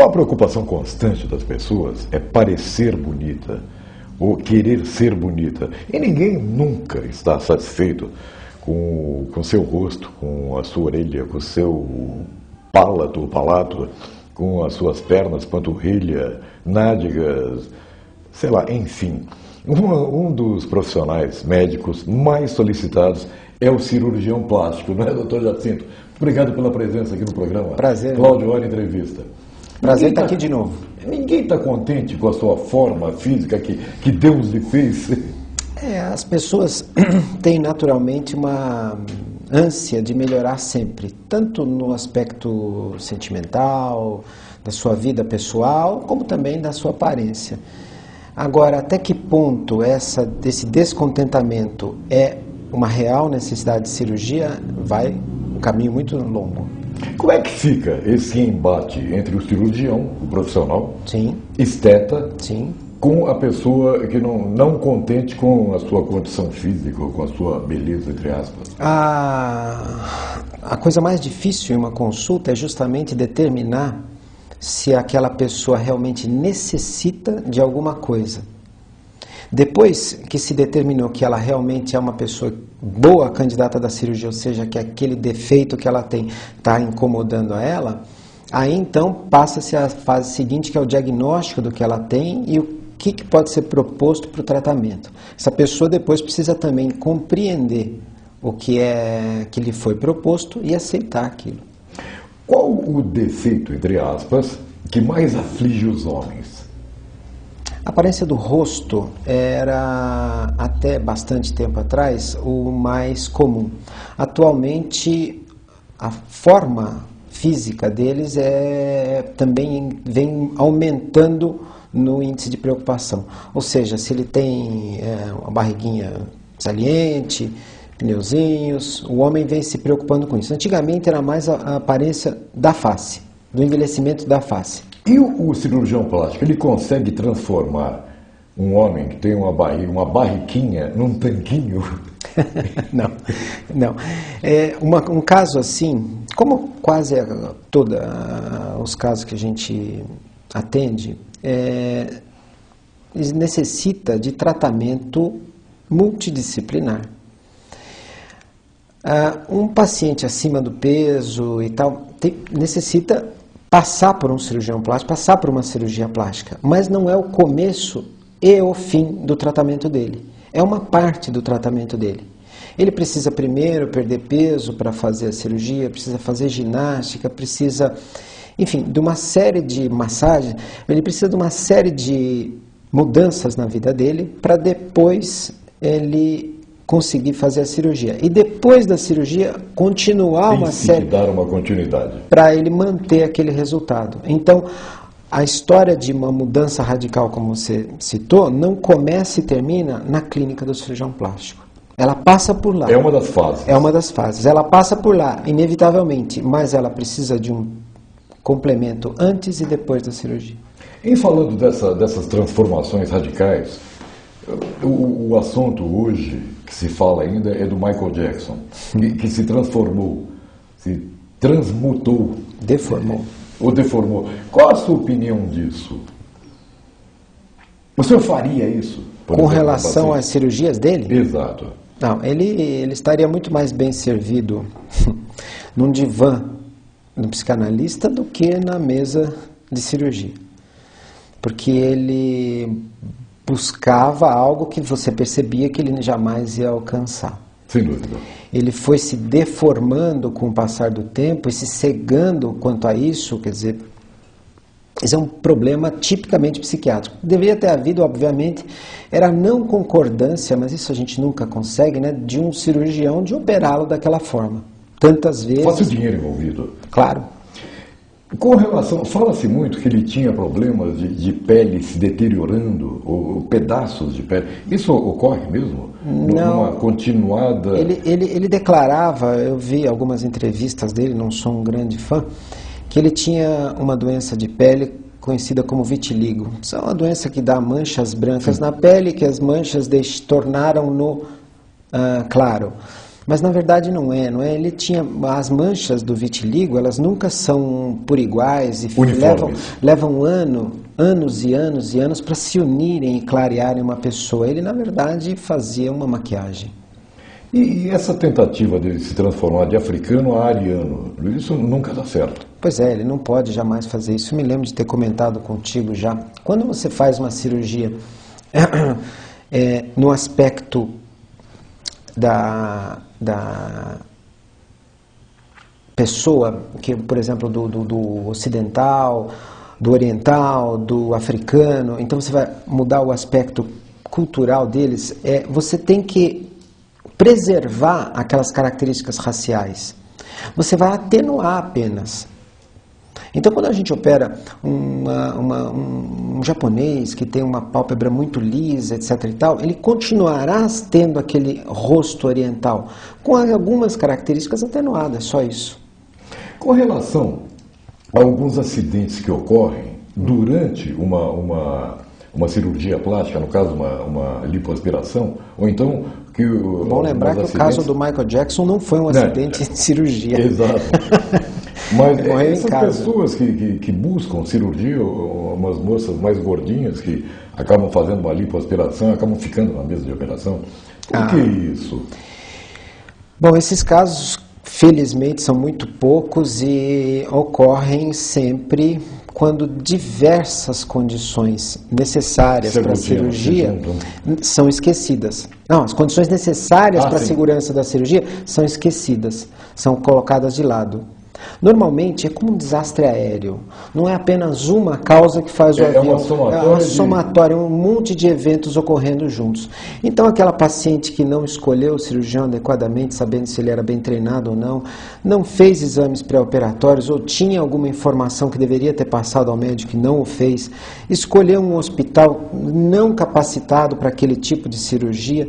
Uma preocupação constante das pessoas é parecer bonita ou querer ser bonita. E ninguém nunca está satisfeito com seu rosto, com a sua orelha, com o seu palato, com as suas pernas, panturrilha, nádegas, sei lá, enfim. Um dos profissionais médicos mais solicitados é o cirurgião plástico, não é, doutor Jacinto? Obrigado pela presença aqui no programa. Prazer. Cláudio, Hora Entrevista. Prazer estar aqui de novo. Ninguém está contente com a sua forma física que Deus lhe fez. As pessoas têm naturalmente uma ânsia de melhorar sempre, tanto no aspecto sentimental, da sua vida pessoal, como também da sua aparência. Agora, até que ponto desse descontentamento é uma real necessidade de cirurgia, vai um caminho muito longo. Como é que fica esse embate entre o cirurgião, o profissional, Sim. esteta, Sim. com a pessoa que não contente com a sua condição física, com a sua beleza, entre aspas? A coisa mais difícil em uma consulta é justamente determinar se aquela pessoa realmente necessita de alguma coisa. Depois que se determinou que ela realmente é uma pessoa boa candidata da cirurgia, ou seja, que aquele defeito que ela tem está incomodando a ela, aí então passa-se a fase seguinte, que é o diagnóstico do que ela tem e o que pode ser proposto para o tratamento. Essa pessoa depois precisa também compreender o que lhe foi proposto e aceitar aquilo. Qual o defeito, entre aspas, que mais aflige os homens? A aparência do rosto era, até bastante tempo atrás, o mais comum. Atualmente, a forma física deles também vem aumentando no índice de preocupação. Ou seja, se ele tem uma barriguinha saliente, pneuzinhos, o homem vem se preocupando com isso. Antigamente era mais a aparência da face, do envelhecimento da face. E o cirurgião plástico, ele consegue transformar um homem que tem uma barriguinha num tanquinho? Não. Um caso assim, como quase todos os casos que a gente atende, necessita de tratamento multidisciplinar. Um paciente acima do peso e tal necessita passar por um cirurgião plástico, passar por uma cirurgia plástica, mas não é o começo e o fim do tratamento dele. É uma parte do tratamento dele. Ele precisa primeiro perder peso para fazer a cirurgia, precisa fazer ginástica, precisa, enfim, de uma série de massagens, ele precisa de uma série de mudanças na vida dele para depois ele conseguir fazer a cirurgia. E depois da cirurgia, continuar uma série... dar uma continuidade. Para ele manter aquele resultado. Então, a história de uma mudança radical, como você citou, não começa e termina na clínica do cirurgião plástico. Ela passa por lá. É uma das fases. É uma das fases. Ela passa por lá, inevitavelmente, mas ela precisa de um complemento antes e depois da cirurgia. Em falando dessas transformações radicais, o assunto hoje que se fala ainda é do Michael Jackson, que se transformou, se transmutou. Deformou. Ou deformou. Qual a sua opinião disso? O senhor faria isso? Com relação às cirurgias dele? Exato. Não, ele estaria muito mais bem servido num divã do psicanalista do que na mesa de cirurgia. Porque ele buscava algo que você percebia que ele jamais ia alcançar. Sem dúvida. Ele foi se deformando com o passar do tempo e se cegando quanto a isso, quer dizer, esse é um problema tipicamente psiquiátrico. Deveria ter havido, obviamente, era a não concordância, mas isso a gente nunca consegue, né, de um cirurgião de operá-lo daquela forma. Tantas vezes... Faz o dinheiro envolvido. Claro. Com relação, fala-se muito que ele tinha problemas de pele se deteriorando, ou pedaços de pele. Isso ocorre mesmo? Não. Numa continuada... Ele declarava, eu vi algumas entrevistas dele, não sou um grande fã, que ele tinha uma doença de pele conhecida como vitiligo. Isso é uma doença que dá manchas brancas na pele, que as manchas tornaram-no claro. Mas na verdade não é. Ele tinha as manchas do vitiligo, elas nunca são por iguais e levam anos e anos e anos para se unirem e clarearem uma pessoa. Ele na verdade fazia uma maquiagem. E essa tentativa de se transformar de africano a ariano, isso nunca dá certo. Pois é, ele não pode jamais fazer isso. Eu me lembro de ter comentado contigo já. Quando você faz uma cirurgia no aspecto da pessoa, que, por exemplo, do ocidental, do oriental, do africano, então você vai mudar o aspecto cultural deles, você tem que preservar aquelas características raciais. Você vai atenuar apenas. Então, quando a gente opera um japonês que tem uma pálpebra muito lisa, etc. e tal, ele continuará tendo aquele rosto oriental, com algumas características atenuadas, só isso. Com relação a alguns acidentes que ocorrem durante uma cirurgia plástica, no caso uma lipoaspiração, ou então que bom lembrar que o caso do Michael Jackson não foi um acidente de cirurgia. Exato. Mas essas pessoas que buscam cirurgia, umas moças mais gordinhas que acabam fazendo uma lipoaspiração, acabam ficando na mesa de operação, por que isso? Bom, esses casos, felizmente, são muito poucos e ocorrem sempre quando diversas condições necessárias para a cirurgia são esquecidas. Não, as condições necessárias para a segurança da cirurgia são esquecidas, são colocadas de lado. Normalmente é como um desastre aéreo. Não é apenas uma causa que faz o avião. É uma somatória, um monte de eventos ocorrendo juntos. Então aquela paciente que não escolheu o cirurgião adequadamente, sabendo se ele era bem treinado ou não fez exames pré-operatórios ou tinha alguma informação que deveria ter passado ao médico e não o fez, escolheu um hospital não capacitado para aquele tipo de cirurgia.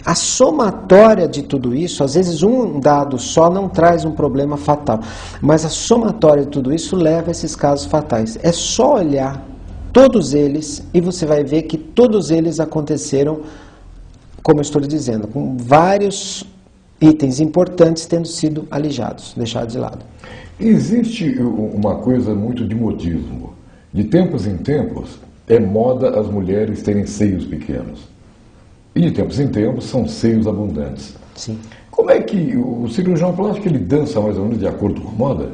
A somatória de tudo isso, às vezes um dado só não traz um problema fatal, mas a somatória de tudo isso leva a esses casos fatais. É só olhar todos eles e você vai ver que todos eles aconteceram, como eu estou lhe dizendo, com vários itens importantes tendo sido alijados, deixados de lado. Existe uma coisa muito de modismo. De tempos em tempos, é moda as mulheres terem seios pequenos. E de tempos em tempos são seios abundantes. Sim. Como é que o cirurgião plástico ele dança mais ou menos de acordo com a moda?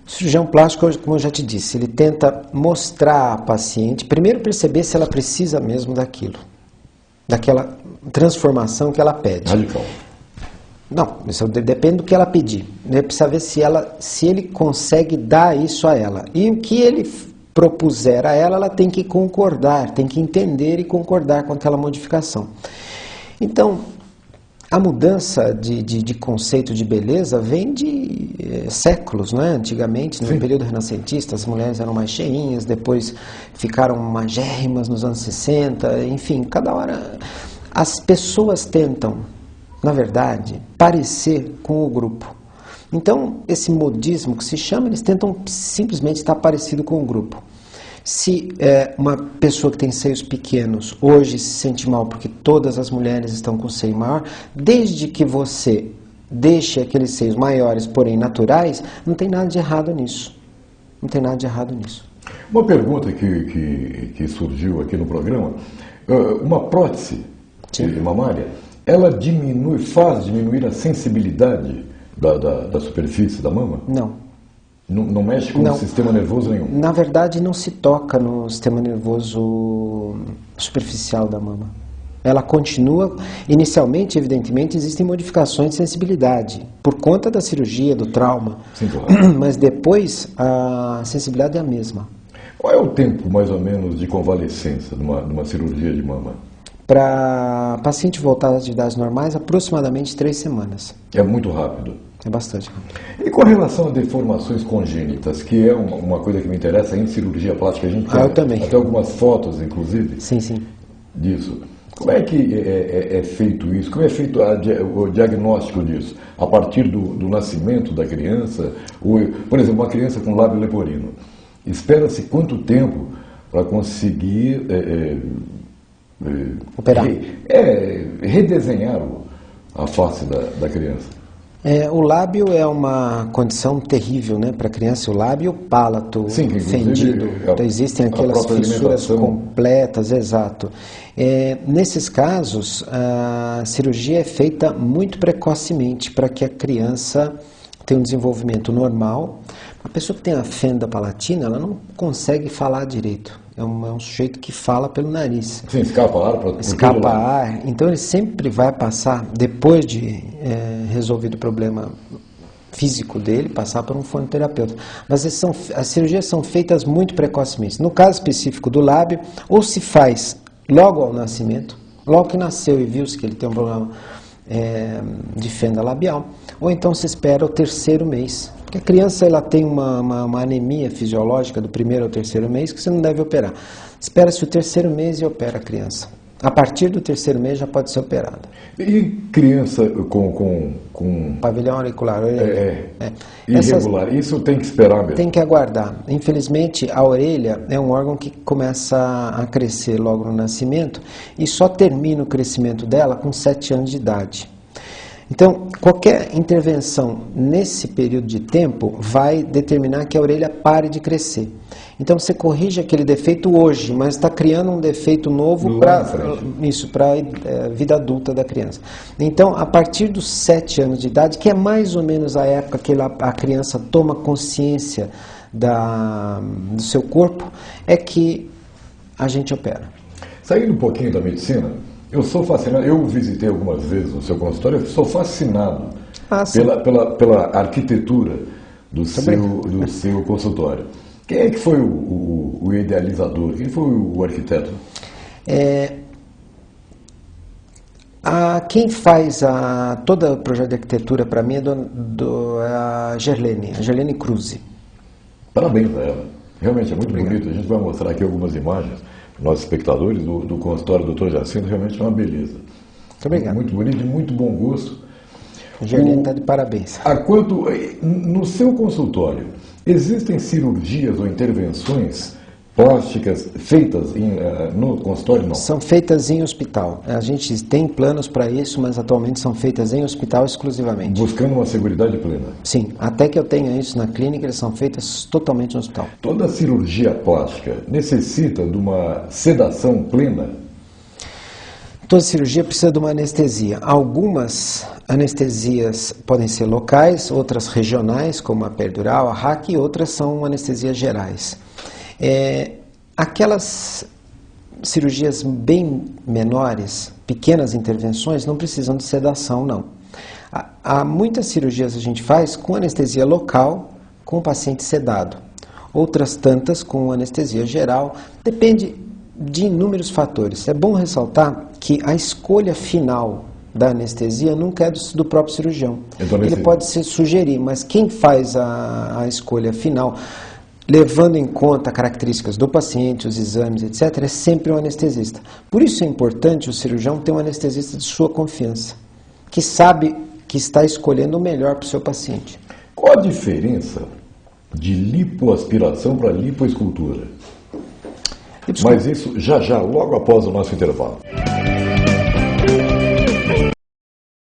O cirurgião plástico, como eu já te disse, ele tenta mostrar à paciente, primeiro perceber se ela precisa mesmo daquilo, daquela transformação que ela pede. Radical. Não, isso depende do que ela pedir. Ele precisa ver se ele consegue dar isso a ela. E o que ele propuser a ela tem que concordar, tem que entender e concordar com aquela modificação. Então, a mudança de conceito de beleza vem de séculos, não é? Antigamente, no período renascentista, as mulheres eram mais cheinhas, depois ficaram magérrimas nos anos 60, enfim, cada hora as pessoas tentam, na verdade, parecer com o grupo. Então, esse modismo que se chama, eles tentam simplesmente estar parecido com o grupo. Se uma pessoa que tem seios pequenos hoje se sente mal porque todas as mulheres estão com seio maior, desde que você deixe aqueles seios maiores, porém naturais, não tem nada de errado nisso. Não tem nada de errado nisso. Uma pergunta que surgiu aqui no programa, uma prótese mamária, ela faz diminuir a sensibilidade da superfície da mama? Não. Não mexe com o sistema nervoso nenhum? Na verdade, não se toca no sistema nervoso superficial da mama. Ela continua, inicialmente, evidentemente, existem modificações de sensibilidade, por conta da cirurgia, do trauma. Sim, claro. Mas depois, a sensibilidade é a mesma. Qual é o tempo, mais ou menos, de convalescença numa cirurgia de mama? Para paciente voltar às atividades normais, aproximadamente 3 semanas. É muito rápido. É bastante rápido. E com relação a deformações congênitas, que é uma coisa que me interessa em cirurgia plástica, a gente tem eu também. até algumas fotos, inclusive, sim. disso. Como é que é feito isso? Como é feito o diagnóstico disso? A partir do nascimento da criança? Por exemplo, uma criança com lábio leporino. Espera-se quanto tempo para conseguir operar? Redesenhar a face da criança? O lábio é uma condição terrível, né, para a criança. O lábio e o palato fendido. Então, existem aquelas fissuras completas, exato. Nesses casos, a cirurgia é feita muito precocemente para que a criança tenha um desenvolvimento normal. A pessoa que tem a fenda palatina, ela não consegue falar direito. É um sujeito que fala pelo nariz. Sim, escapa ar. Escapa ar. Então ele sempre vai passar, depois de resolvido o problema físico dele, passar por um fonoterapeuta. Mas as cirurgias são feitas muito precocemente. No caso específico do lábio, ou se faz logo ao nascimento, logo que nasceu e viu-se que ele tem um problema de fenda labial, ou então se espera o 3º mês. Porque a criança ela tem uma anemia fisiológica do 1º ao 3º mês que você não deve operar. Espera-se o 3º mês e opera a criança. A partir do 3º mês já pode ser operada. E criança com pavilhão auricular, irregular, isso tem que esperar mesmo? Tem que aguardar. Infelizmente, a orelha é um órgão que começa a crescer logo no nascimento e só termina o crescimento dela com 7 anos de idade. Então, qualquer intervenção nesse período de tempo vai determinar que a orelha pare de crescer. Então, você corrige aquele defeito hoje, mas está criando um defeito novo para a vida adulta da criança. Então, a partir dos 7 anos de idade, que é mais ou menos a época que a criança toma consciência do seu corpo, é que a gente opera. Saindo um pouquinho da medicina, eu sou fascinado, eu visitei algumas vezes o seu consultório, eu sou fascinado pela arquitetura do seu consultório. Quem é que foi o idealizador? Quem foi o arquiteto? Quem faz todo o projeto de arquitetura para mim é a Gerlene Kruse. Parabéns a ela. Realmente é muito bonito. A gente vai mostrar aqui algumas imagens para os nossos espectadores do consultório do Dr. Jacinto. Realmente é uma beleza. Muito obrigado. Muito bonito, de muito bom gosto. A Gerlene está de parabéns. No seu consultório, existem cirurgias ou intervenções plásticas feitas no consultório? Não. São feitas em hospital. A gente tem planos para isso, mas atualmente são feitas em hospital exclusivamente. Buscando uma seguridade plena? Sim. Até que eu tenha isso na clínica, eles são feitas totalmente no hospital. Toda cirurgia plástica necessita de uma sedação plena? Toda cirurgia precisa de uma anestesia. Algumas anestesias podem ser locais, outras regionais, como a peridural, a RAC, e outras são anestesias gerais. Aquelas cirurgias bem menores, pequenas intervenções, não precisam de sedação, não. Há muitas cirurgias que a gente faz com anestesia local, com o paciente sedado. Outras tantas com anestesia geral. Depende de inúmeros fatores. É bom ressaltar que a escolha final da anestesia nunca é do próprio cirurgião. Ele pode se sugerir, mas quem faz a escolha final, levando em conta características do paciente, os exames, etc., é sempre o anestesista. Por isso é importante o cirurgião ter um anestesista de sua confiança, que sabe que está escolhendo o melhor para o seu paciente. Qual a diferença de lipoaspiração para lipoescultura? Mas isso já, logo após o nosso intervalo.